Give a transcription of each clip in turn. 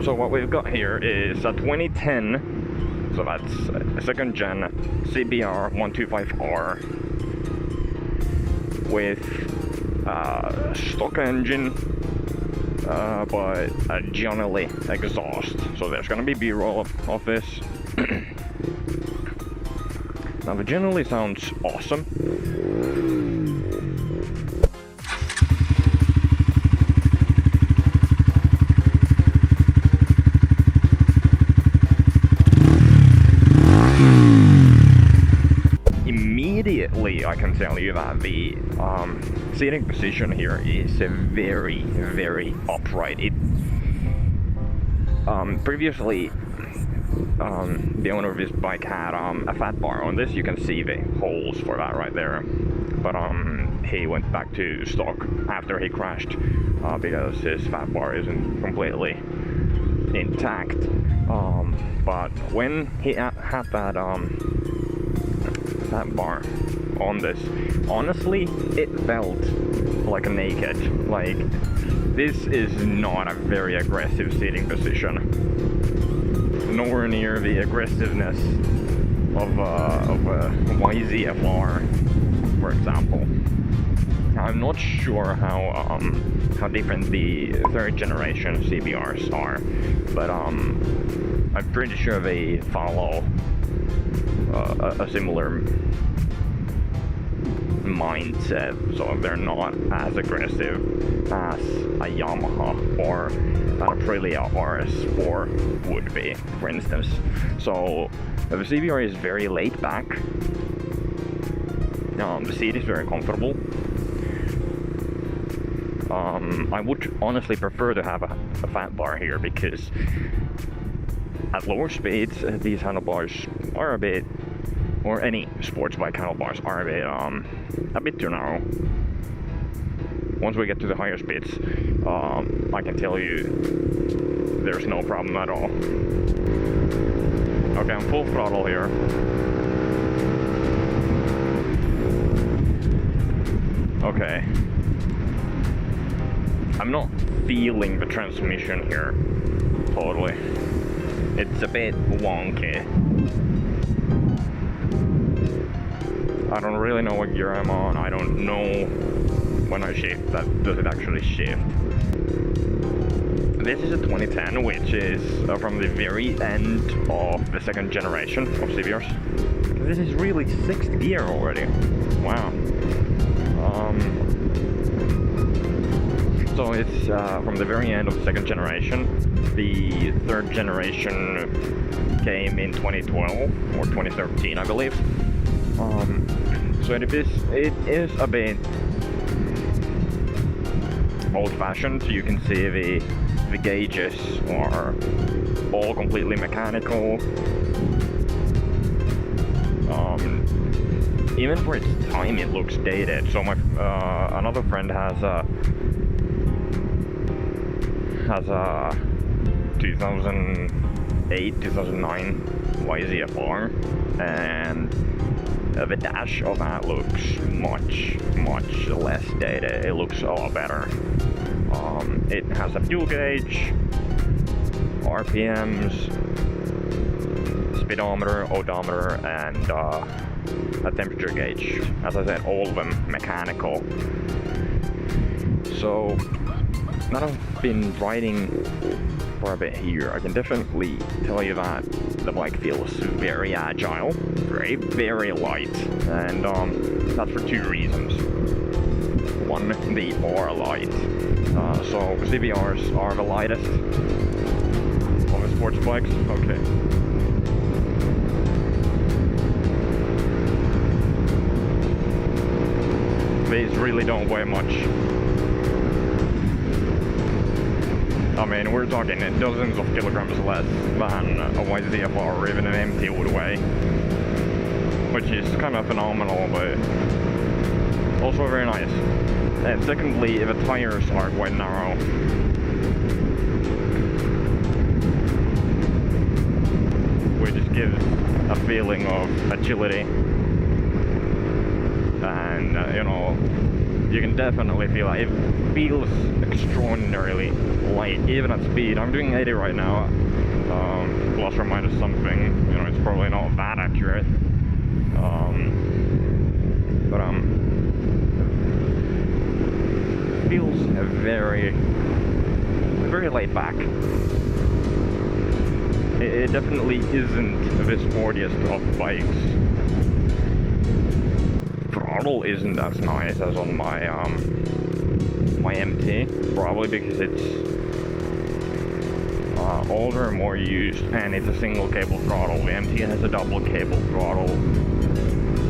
So what we've got here is a 2010, so that's a second gen CBR 125R with stock engine, but a Johnny exhaust. So there's gonna be B-roll of this. Now the generally sounds awesome. Immediately I can tell you that the seating position here is very, very upright. Previously the owner of this bike had a fat bar on this. You can see the holes for that right there, but he went back to stock after he crashed because his fat bar isn't completely intact. But when he had that fat bar on this, honestly it felt like a naked. Like, this is not a very aggressive seating position, nowhere near the aggressiveness of a YZF-R, for example. I'm not sure how different the third generation CBRs are, but I'm pretty sure they follow a similar mindset, so they're not as aggressive as a Yamaha or an Aprilia RS4 would be, for instance. So the CBR is very laid back. The seat is very comfortable. I would honestly prefer to have a fat bar here, because at lower speeds these handlebars are a bit, or any sports bike handlebars are a bit too narrow. Once we get to the higher speeds, I can tell you there's no problem at all. Okay, I'm full throttle here. Okay. I'm not feeling the transmission here, totally. It's a bit wonky. I don't really know what gear I'm on. I don't know when I shift, does it actually shift. This is a 2010, which is from the very end of the second generation of CBRs. This is really 6th gear already. Wow. So it's from the very end of the second generation. The third generation came in 2012 or 2013, I believe. So it is a bit old-fashioned. You can see the gauges are all completely mechanical. Even for its time, it looks dated. So my another friend has a 2008, 2009 YZF-R, and the dash of that looks much less dated. It looks a lot better. It has a fuel gauge, RPMs, speedometer, odometer, and a temperature gauge. As I said, all of them mechanical. So now that I've been riding for a bit here, I can definitely tell you that the bike feels very agile, very light, and that's for two reasons. One, they are light. So CBRs are the lightest of the sports bikes. Okay. These really don't weigh much. I mean, we're talking dozens of kilograms less than a YZF-R or even an MT would weigh, which is kind of phenomenal, but also very nice. And secondly, the tires are quite narrow. Which gives a feeling of agility and, you can definitely feel it. It feels extraordinarily light, even at speed. I'm doing 80 right now, plus or minus something. You know, it's probably not that accurate. But feels very laid back. It definitely isn't the sportiest of bikes. Throttle isn't as nice as on my my MT, probably because it's older and more used, and it's a single cable throttle. The MT has a double cable throttle,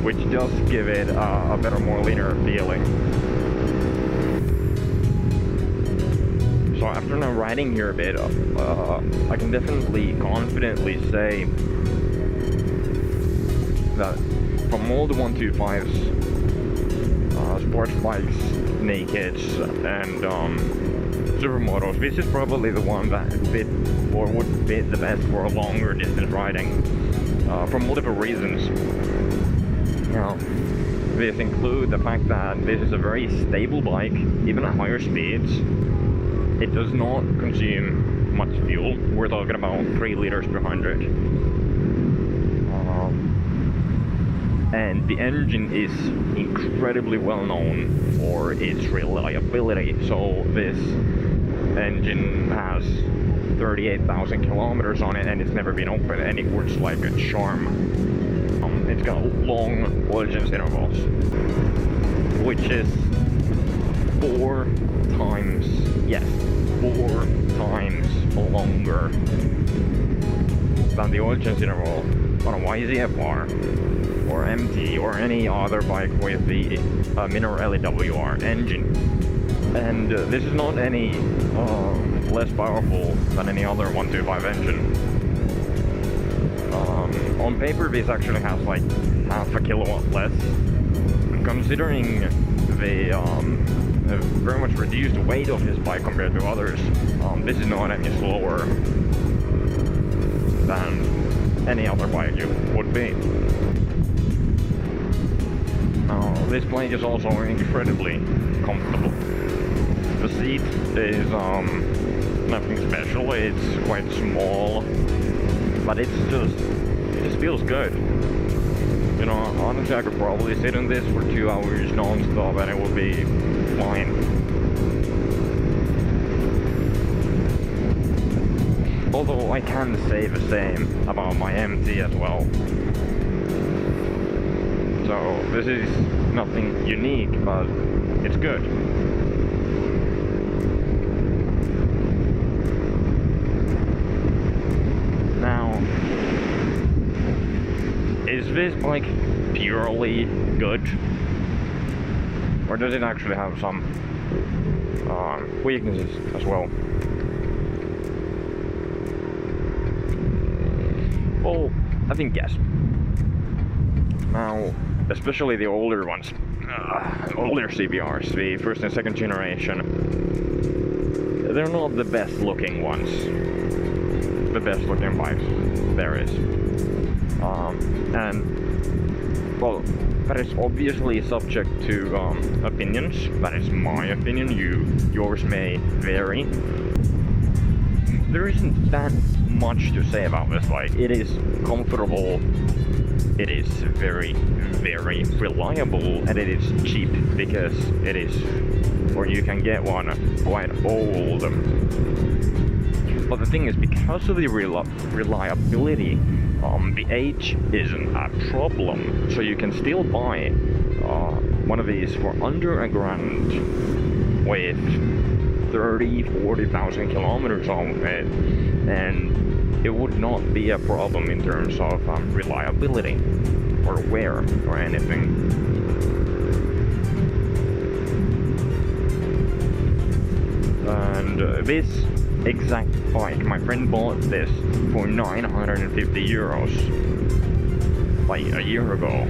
which does give it a better, more linear feeling. So after now riding here a bit, I can definitely confidently say that from all the 125s, sports bikes, nakeds, and supermotos, this is probably the one that fit or would fit the best for longer distance riding, for multiple reasons. Now, this include the fact that this is a very stable bike, even at higher speeds. It does not consume much fuel. We're talking about 3 liters per 100. And the engine is incredibly well known for its reliability. So this engine has 38,000 kilometers on it, and it's never been opened, and it works like a charm. It's got long oil change intervals, which is 4 times longer than the oil change interval on a YZF-R or MT or any other bike with the Mineral LEWR engine. And this is not any less powerful than any other 125 engine. On paper, this actually has like half a kilowatt less. Considering the very much reduced weight of this bike compared to others, this is not any slower than any other bike you would be. This bike is also incredibly comfortable. The seat is nothing special. It's quite small, but it just feels good. You know, honestly, I could probably sit in this for 2 hours non-stop and it would be fine. Although I can say the same about my MT as well. So this is nothing unique, but it's good. Now, is this bike purely good? Or does it actually have some weaknesses as well? Well, I think yes. Now, especially the older ones, older CBRs, the first and second generation, they're not the best looking ones. The best looking bikes there is. And, well, that is obviously subject to opinions. That is my opinion. Yours may vary. There isn't that much to say about this bike. It is comfortable. It is very, very reliable, and it is cheap because it is, or you can get one quite old. But the thing is, because of the reliability, the age isn't a problem. So you can still buy one of these for under $1,000 with 30,000-40,000 kilometers on it, and it would not be a problem in terms of reliability or wear or anything. And this exact bike, my friend bought this for 950 euros like a year ago,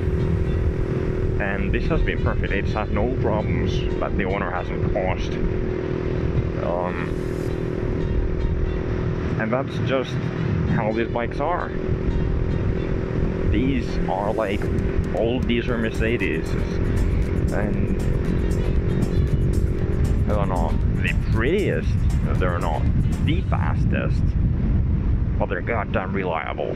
and this has been perfect. It's had no problems that the owner hasn't caused, and that's just how these bikes are. These are like old diesel Mercedes. And they're not the prettiest, they're not the fastest, but they're goddamn reliable.